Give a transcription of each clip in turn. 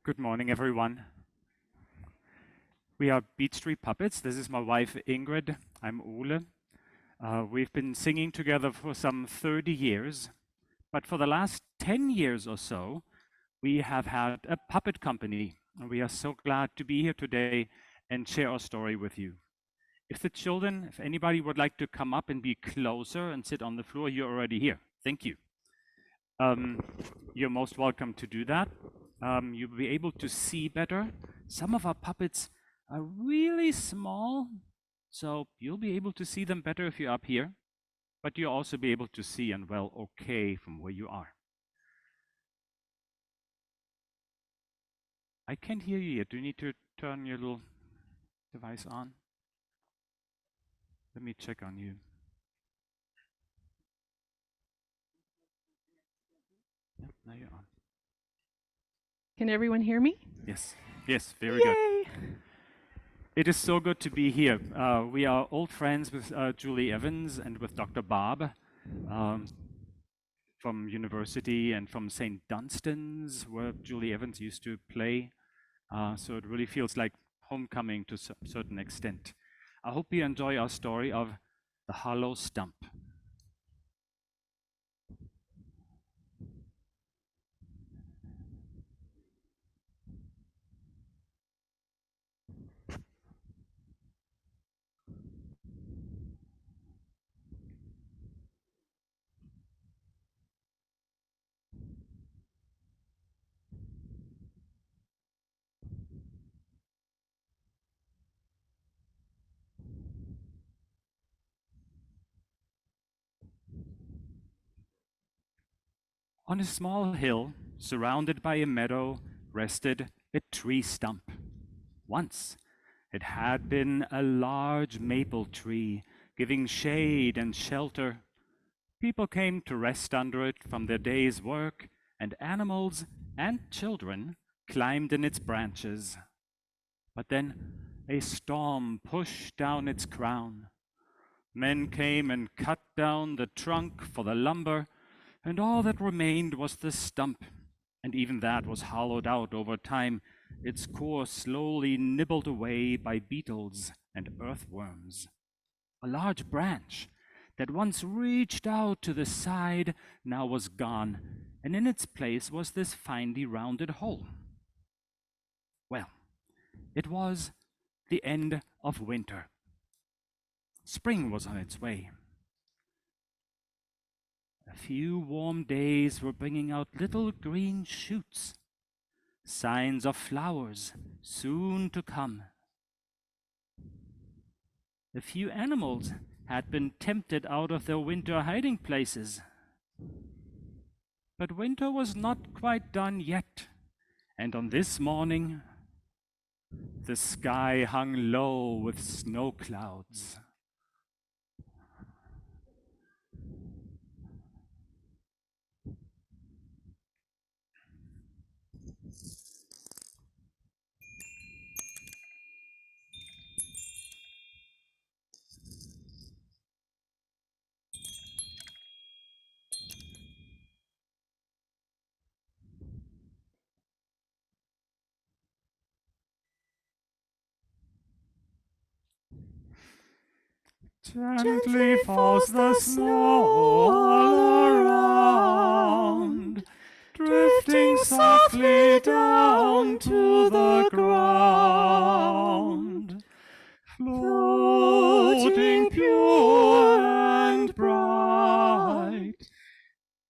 Good morning, everyone. We are Beech Puppets. This is my wife, Ingrid. I'm Ole. We've been singing together for some 30 years, but for the last 10 years or so, we have had a puppet company, and we are so glad to be here today and share our story with you. If anybody would like to come up and be closer and sit on the floor, you're already here. Thank you. You're most welcome to do that. You'll be able to see better. Some of our puppets are really small, so you'll be able to see them better if you're up here, but you'll also be able to see and well okay from where you are. I can't hear you yet. Do you need to turn your little device on? Let me check on you. Yep, now you're on. Can everyone hear me? Yes, yes, very Yay! good. It is so good to be here. We are old friends with Julie Evans and with Dr. Bob from university and from St. Dunstan's, where Julie Evans used to play. So it really feels like homecoming to a certain extent. I hope you enjoy our story of the hollow stump. On a small hill, surrounded by a meadow, rested a tree stump. Once, it had been a large maple tree, giving shade and shelter. People came to rest under it from their day's work, and animals and children climbed in its branches. But then a storm pushed down its crown. Men came and cut down the trunk for the lumber, and all that remained was the stump, and even that was hollowed out over time, its core slowly nibbled away by beetles and earthworms. A large branch that once reached out to the side now was gone, and in its place was this finely rounded hole. Well, it was the end of winter. Spring was on its way. A few warm days were bringing out little green shoots, signs of flowers soon to come. A few animals had been tempted out of their winter hiding places. But winter was not quite done yet, and on this morning, the sky hung low with snow clouds. Gently falls the snow all around, drifting softly down to the ground, floating pure and bright,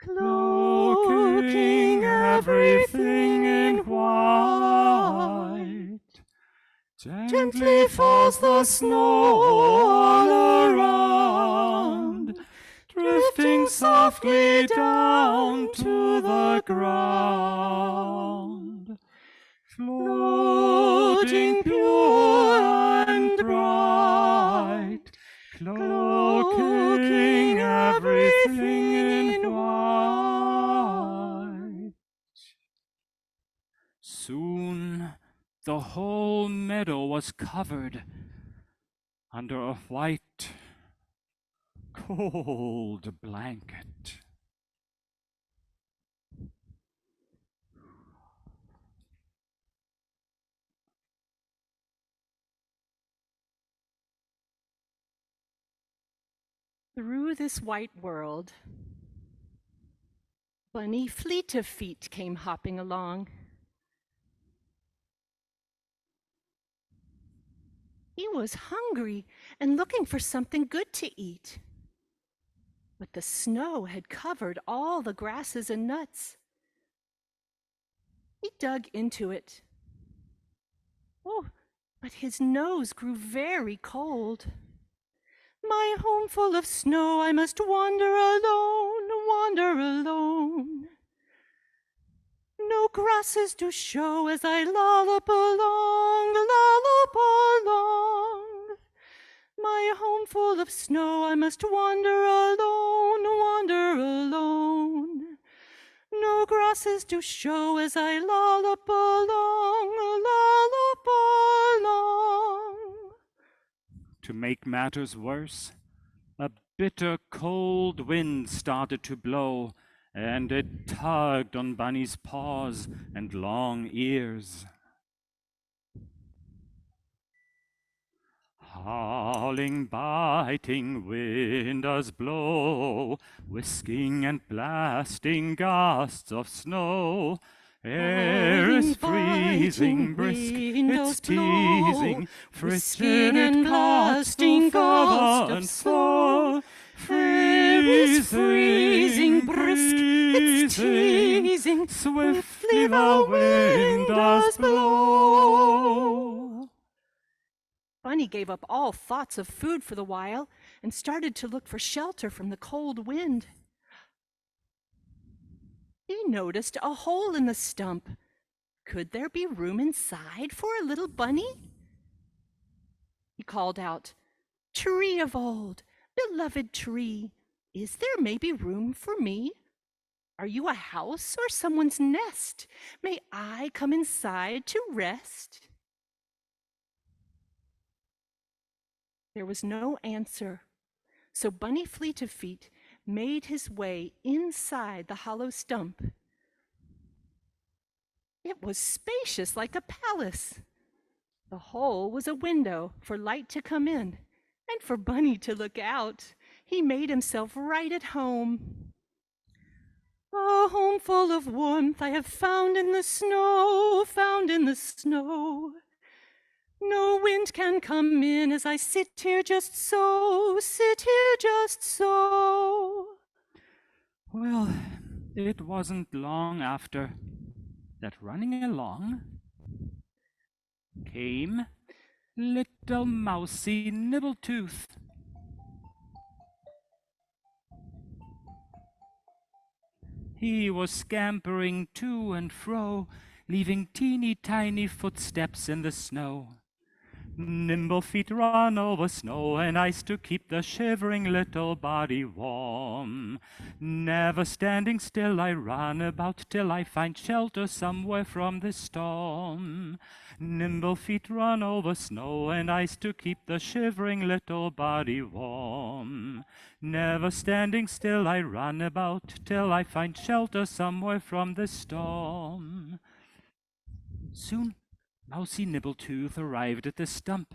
cloaking everything in white. Gently falls the snow all around, drifting softly down to the ground, floating pure and bright, cloaking everything in white. Soon the whole meadow was covered under a white, cold blanket. Through this white world, Bunny Fleet-of-Feet came hopping along. He was hungry and looking for something good to eat. But the snow had covered all the grasses and nuts. He dug into it. Oh, but his nose grew very cold. My home full of snow, I must wander alone, wander alone. No grasses do show as I lollop along, lollop along. My home full of snow, I must wander alone, wander alone. No grasses do show as I lollop along, lollop along. To make matters worse, a bitter cold wind started to blow, and it tugged on Bunny's paws and long ears. Howling, biting wind does blow, whisking and blasting gusts of snow. Air is freezing brisk, it's teasing, frigid it cuts to feather and flow. Freezing brisk, it's teasing, swiftly the wind does blow. Bunny gave up all thoughts of food for the while and started to look for shelter from the cold wind. He noticed a hole in the stump. Could there be room inside for a little bunny? He called out, "Tree of old, beloved tree, is there maybe room for me? Are you a house or someone's nest? May I come inside to rest?" There was no answer, so Bunny Fleet-of-Feet made his way inside the hollow stump. It was spacious like a palace. The hole was a window for light to come in, and for Bunny to look out. He made himself right at home. A home full of warmth I have found in the snow, found in the snow. No wind can come in as I sit here just so, sit here just so. Well, it wasn't long after that running along came little mousy Nibbletooth. He was scampering to and fro, leaving teeny tiny footsteps in the snow. Nimble feet run over snow and ice to keep the shivering little body warm. Never standing still, I run about till I find shelter somewhere from this storm. Nimble feet run over snow and ice to keep the shivering little body warm. Never standing still, I run about till I find shelter somewhere from this storm. Soon Mousy Nibbletooth arrived at the stump,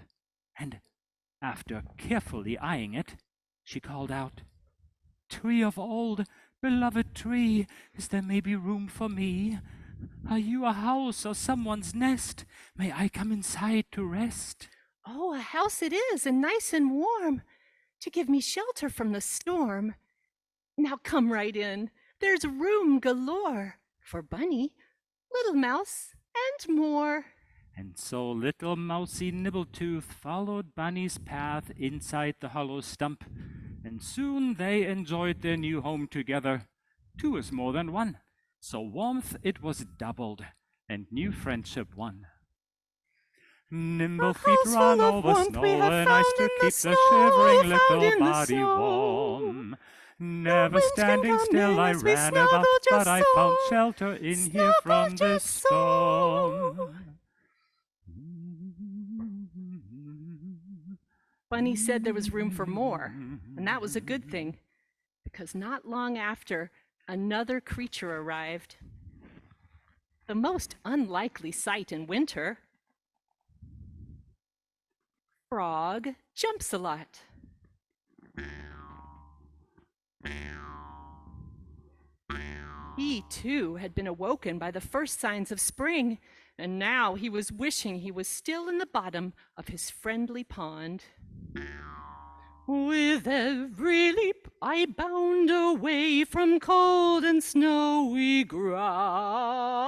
and after carefully eyeing it, she called out, "Tree of old, beloved tree, is there maybe room for me? Are you a house or someone's nest? May I come inside to rest?" "Oh, a house it is, and nice and warm, to give me shelter from the storm. Now come right in, there's room galore, for Bunny, little mouse, and more." And so little Mousy Nibbletooth followed Bunny's path inside the hollow stump, and soon they enjoyed their new home together. Two is more than one, so warmth it was doubled, and new friendship won. Nimble feet run over snow and ice to keep the shivering little body warm. Never standing still, I ran about, but I found shelter in here from this storm. Bunny said there was room for more, and that was a good thing, because not long after, another creature arrived. The most unlikely sight in winter. Frog Jumps-a-Lot. He, too, had been awoken by the first signs of spring, and now he was wishing he was still in the bottom of his friendly pond. With every leap I bound away from cold and snowy ground.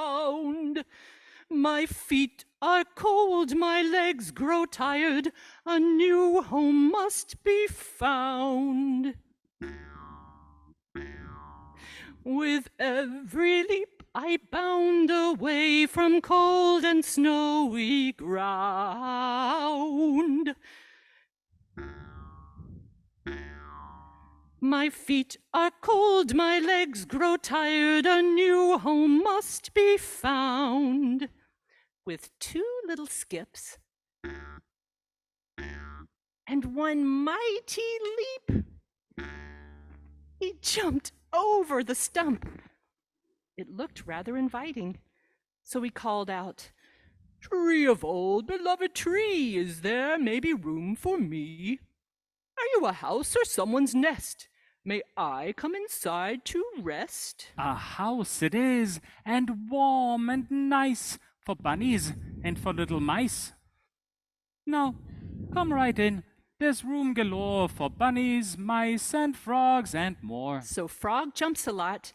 My feet are cold, my legs grow tired, a new home must be found. With every leap I bound away from cold and snowy ground. My feet are cold, my legs grow tired, a new home must be found. With 2 little skips and one mighty leap, he jumped over the stump. It looked rather inviting, so he called out, "Tree of old, beloved tree, is there maybe room for me? Are you a house or someone's nest? May I come inside to rest?" A house it is, and warm and nice, for bunnies and for little mice. Now, come right in. There's room galore for bunnies, mice, and frogs, and more. So Frog Jumps-a-Lot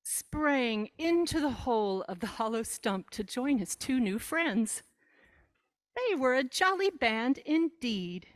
sprang into the hole of the hollow stump to join his 2 new friends. They were a jolly band indeed.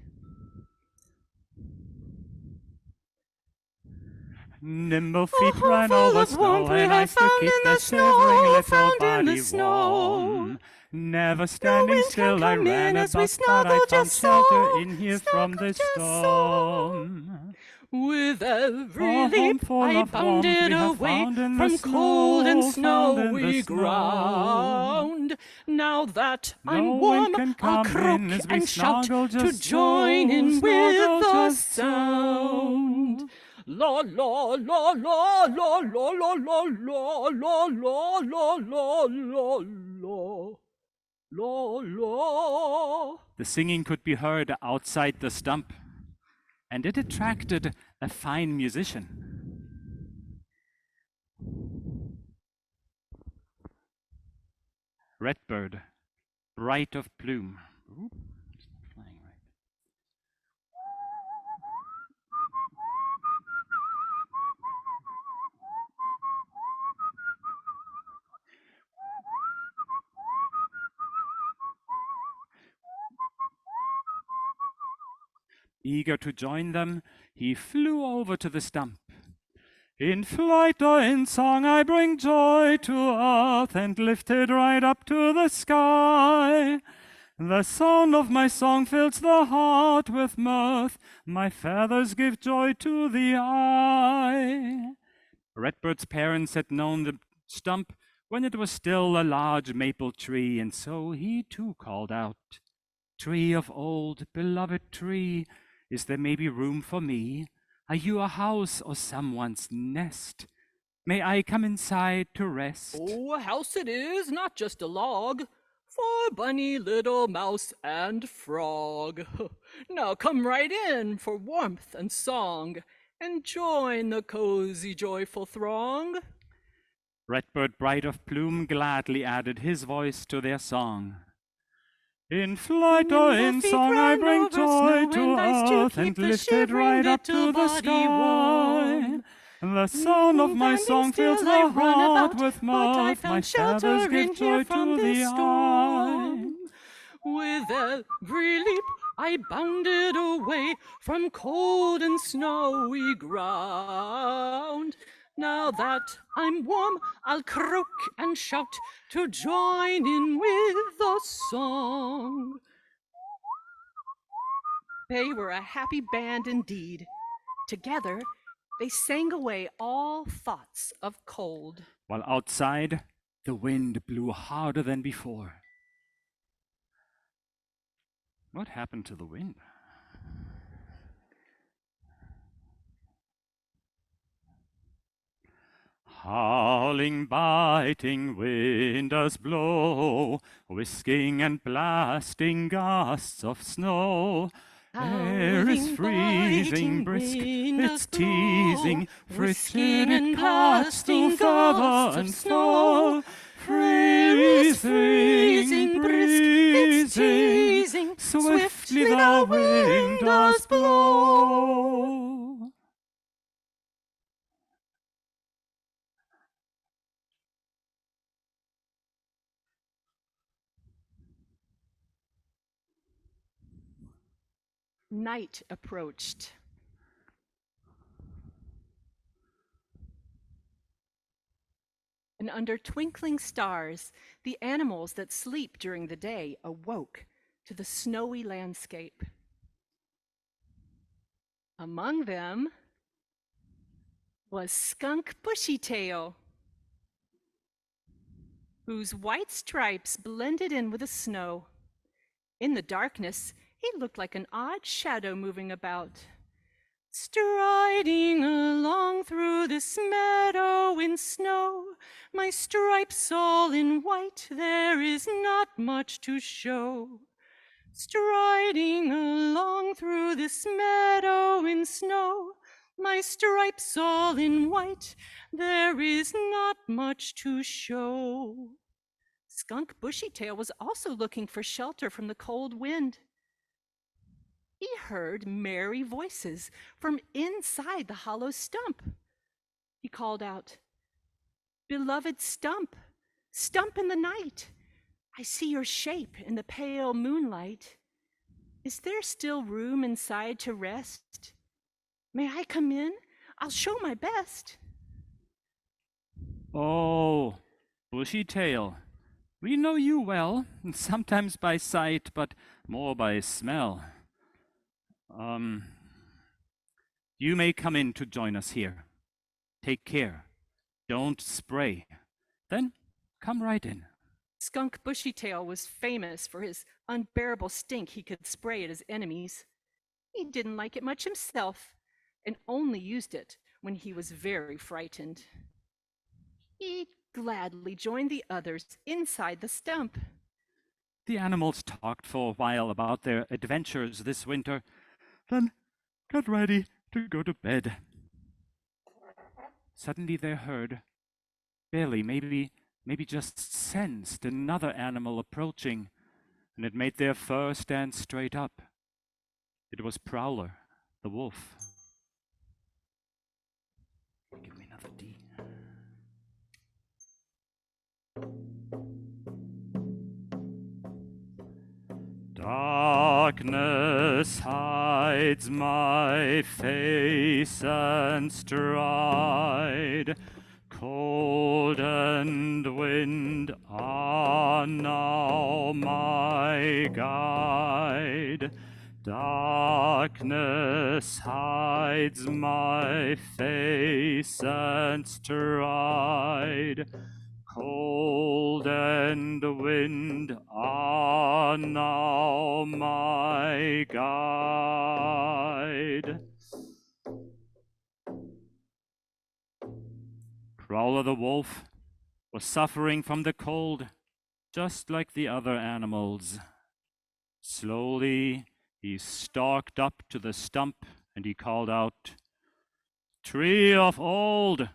Nimble feet Oh, run full over of snow, warmth we and have ice to found keep in the the shivering snow, little found in body the snow. warm. Never No standing wind still, can I come in ran as we about, but I snuggle found just shelter so, in here from snuggle this just so. storm. With every A home leap full I of warmth bounded we have away found in the from cold and snow, found in the snowy snow. ground. Now that No I'm wind warm, can I'll come croak in as we and shout snuggle to just join so, in with snuggle the just sound. so. La la la la la la la la la la la la la la la la. The singing could be heard outside the stump, and it attracted a fine musician. Redbird, bright of plume. Ooh, it's not flying right. Eager to join them, he flew over to the stump. In flight or in song I bring joy to earth, and lift it right up to the sky. The sound of my song fills the heart with mirth, my feathers give joy to the eye. Redbird's parents had known the stump when it was still a large maple tree, and so he too called out, "Tree of old, beloved tree, is there maybe room for me? Are you a house or someone's nest? May I come inside to rest?" Oh, a house it is, not just a log, for bunny, little mouse, and frog. Now come right in for warmth and song, and join the cozy, joyful throng. Redbird, bright of plume, gladly added his voice to their song. In flight or in song I bring joy to earth, and lift it right up to the sky. The sound of my song fills the heart with mirth, my feathers give joy to the eye. With every leap I bounded away from cold and snowy ground. Now that I'm warm, I'll croak and shout to join in with the song. They were a happy band indeed. Together, they sang away all thoughts of cold. While outside, the wind blew harder than before. What happened to the wind? Howling, biting wind does blow, whisking and blasting gusts of snow. Air is Howling, freezing biting brisk, wind it's does blow, teasing, whisking frigid it and cuts through blasting feather gusts of and snow. fur. Air is Freezing, freezing brisk, it's breezing, teasing, swiftly swiftly the the wind wind does does blow. blow. Night approached. And under twinkling stars, the animals that sleep during the day awoke to the snowy landscape. Among them was Skunk Bushytail, whose white stripes blended in with the snow. In the darkness, he looked like an odd shadow moving about. Striding along through this meadow in snow, my stripes all in white, there is not much to show. Striding along through this meadow in snow, my stripes all in white, there is not much to show. Skunk Bushytail was also looking for shelter from the cold wind. He heard merry voices from inside the hollow stump. He called out, "Beloved Stump, Stump in the night, I see your shape in the pale moonlight. Is there still room inside to rest? May I come in? I'll show my best." Oh, Bushy Tail, we know you well, sometimes by sight, but more by smell. You may come in to join us here. Take care. Don't spray. Then come right in. Skunk Bushytail was famous for his unbearable stink he could spray at his enemies. He didn't like it much himself and only used it when he was very frightened. He gladly joined the others inside the stump. The animals talked for a while about their adventures this winter, then got ready to go to bed. Suddenly they heard, barely, maybe just sensed another animal approaching, and it made their fur stand straight up. It was Prowler, the wolf. Give me another D. Darkness hides my face and stride. Cold and wind are now my guide. Darkness hides my face and stride. Cold and wind are now my guide. Prowler the wolf was suffering from the cold, just like the other animals. Slowly, he stalked up to the stump and he called out, "Tree of old,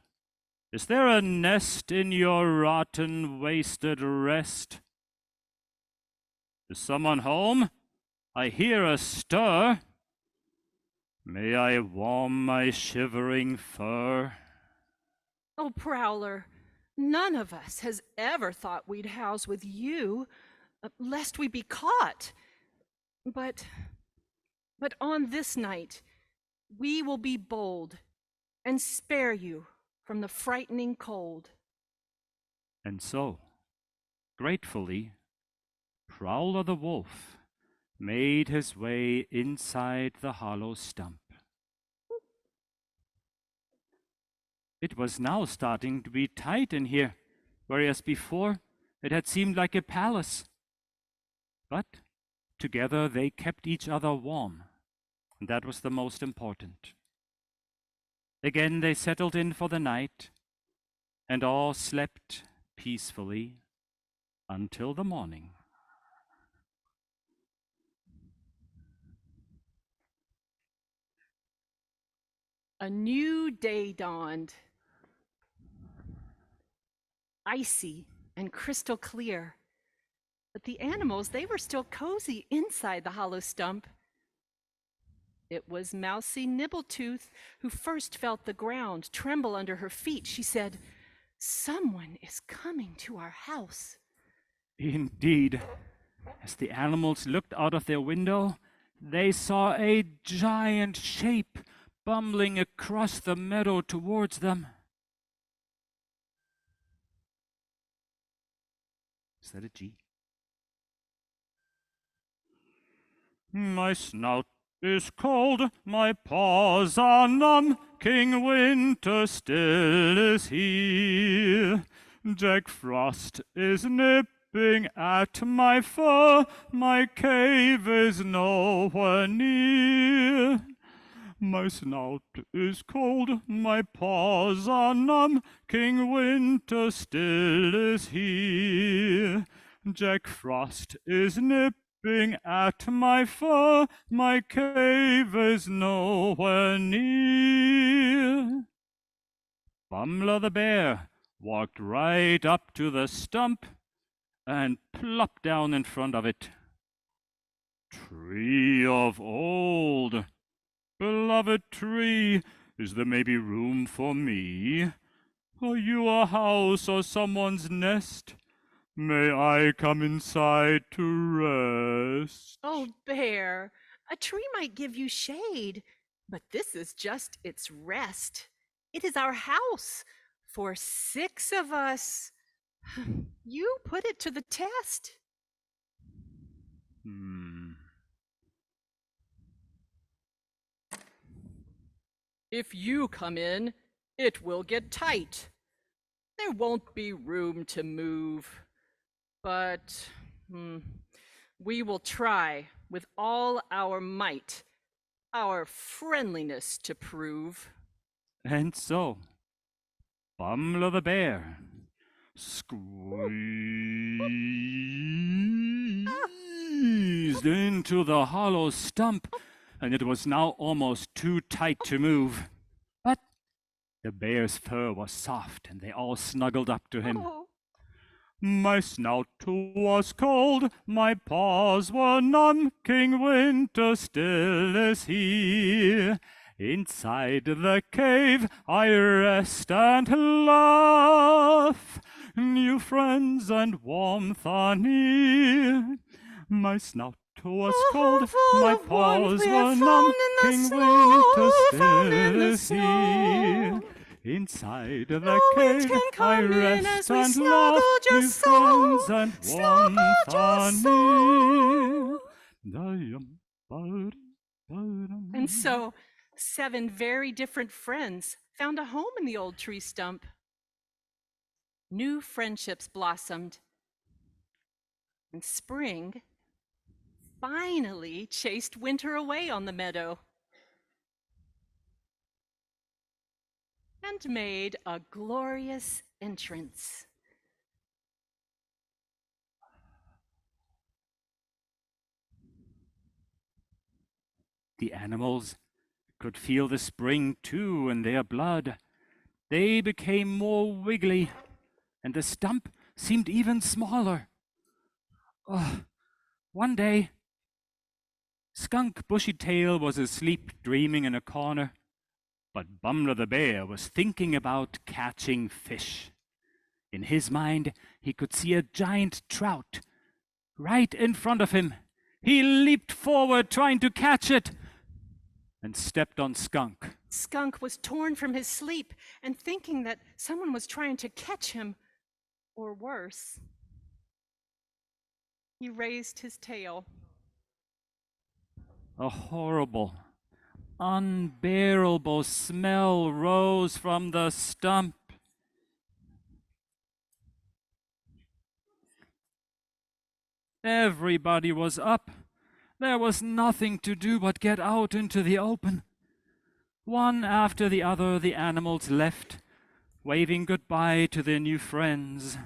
is there a nest in your rotten, wasted rest? Is someone home? I hear a stir. May I warm my shivering fur?" "Oh, Prowler, none of us has ever thought we'd house with you, lest we be caught. But on this night, we will be bold and spare you from the frightening cold." And so, gratefully, Prowler the wolf made his way inside the hollow stump. It was now starting to be tight in here, whereas before it had seemed like a palace. But together they kept each other warm, and that was the most important. Again they settled in for the night, and all slept peacefully until the morning. A new day dawned, icy and crystal clear. But the animals, they were still cozy inside the hollow stump. It was Mousie Nibbletooth who first felt the ground tremble under her feet. She said, "Someone is coming to our house." Indeed, as the animals looked out of their window, they saw a giant shape bumbling across the meadow towards them. Is that a G? My snout is cold, my paws are numb, King Winter still is here. Jack Frost is nipping at my fur, my cave is nowhere near. My snout is cold, my paws are numb, King Winter still is here. Jack Frost is nipping at my fur, my cave is nowhere near. Bumler the bear walked right up to the stump and plopped down in front of it. Tree of old, beloved tree, is there maybe room for me? Are you a house or someone's nest? May I come inside to rest? "Oh, Bear, a tree might give you shade, but this is just its rest. It is our house for 6 of us. You put it to the test." "If you come in, it will get tight. There won't be room to move. But we will try with all our might, our friendliness to prove." And so, Bumler the bear squeezed into the hollow stump, and it was now almost too tight to move. But the bear's fur was soft, and they all snuggled up to him. Oh. My snout was cold, my paws were numb, King Winter still is here. Inside the cave I rest and laugh, new friends and warmth are near. My snout was cold, my paws were numb, King Winter still is here. Inside the cave I rest and laugh, new friends and warmth are near. And so 7 very different friends found a home in the old tree stump. New friendships blossomed, and spring finally chased winter away on the meadow and made a glorious entrance. The animals could feel the spring too in their blood. They became more wiggly, and the stump seemed even smaller. One day, Skunk Bushytail was asleep dreaming in a corner, but Bumler the bear was thinking about catching fish. In his mind, he could see a giant trout right in front of him. He leaped forward trying to catch it and stepped on Skunk. Skunk was torn from his sleep and thinking that someone was trying to catch him, or worse. He raised his tail. A horrible, unbearable smell rose from the stump. Everybody was up. There was nothing to do but get out into the open. One after the other, the animals left, waving goodbye to their new friends.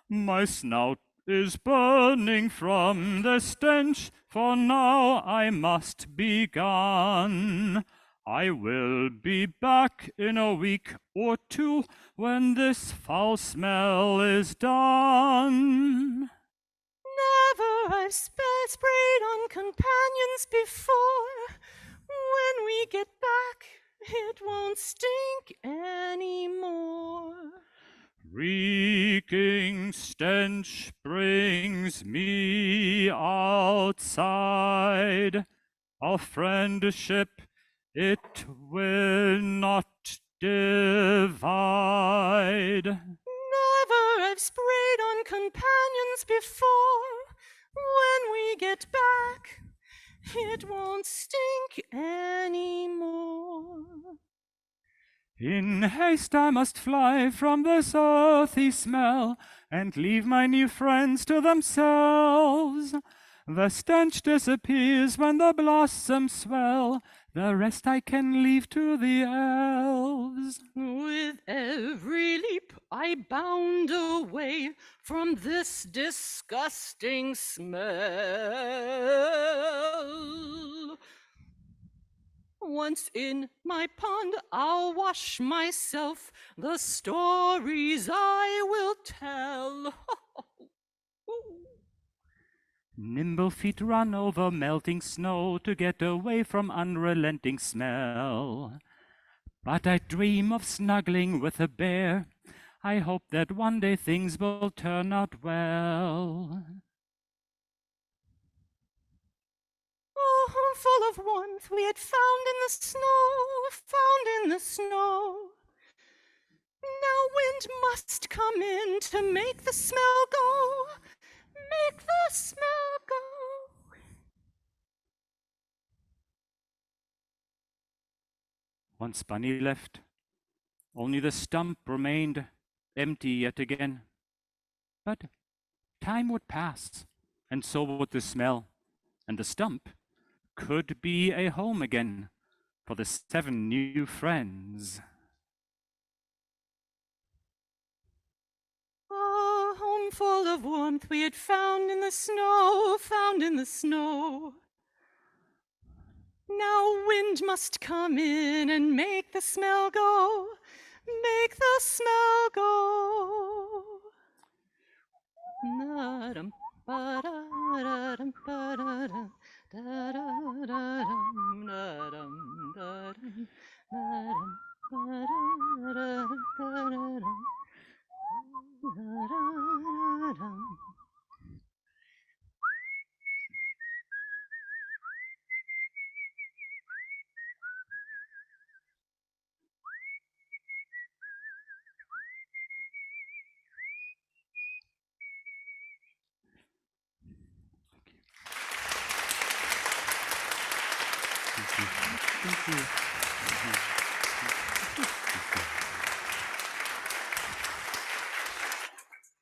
My snout is burning from the stench, for now I must be gone. I will be back in a week or two when this foul smell is done. Never I've sprayed on companions before. When we get back, it won't stink anymore. Reeking stench brings me outside. Our friendship it will not divide. Never I've sprayed on companions before. When we get back, it won't stink anymore. In haste I must fly from this earthy smell, and leave my new friends to themselves. The stench disappears when the blossoms swell, the rest I can leave to the elves. With every leap I bound away from this disgusting smell. Once in my pond, I'll wash myself. The stories I will tell. Nimble feet run over melting snow to get away from unrelenting smell. But I dream of snuggling with a bear. I hope that one day things will turn out well. A home full of warmth we had found in the snow, found in the snow. Now wind must come in to make the smell go, make the smell go. Once Bunny left, only the stump remained empty yet again. But time would pass, and so would the smell, and the stump could be a home again for the 7 new friends. A home full of warmth we had found in the snow, found in the snow. Now wind must come in and make the smell go, make the smell go. Na-dum, ba-da-da-dum, ba-da-dum, da-da-da-dum, da-dum, da-dum, da-dum, ba-da-da-dum, da-da-dum, da-da-da-dum. Thank you. Thank you.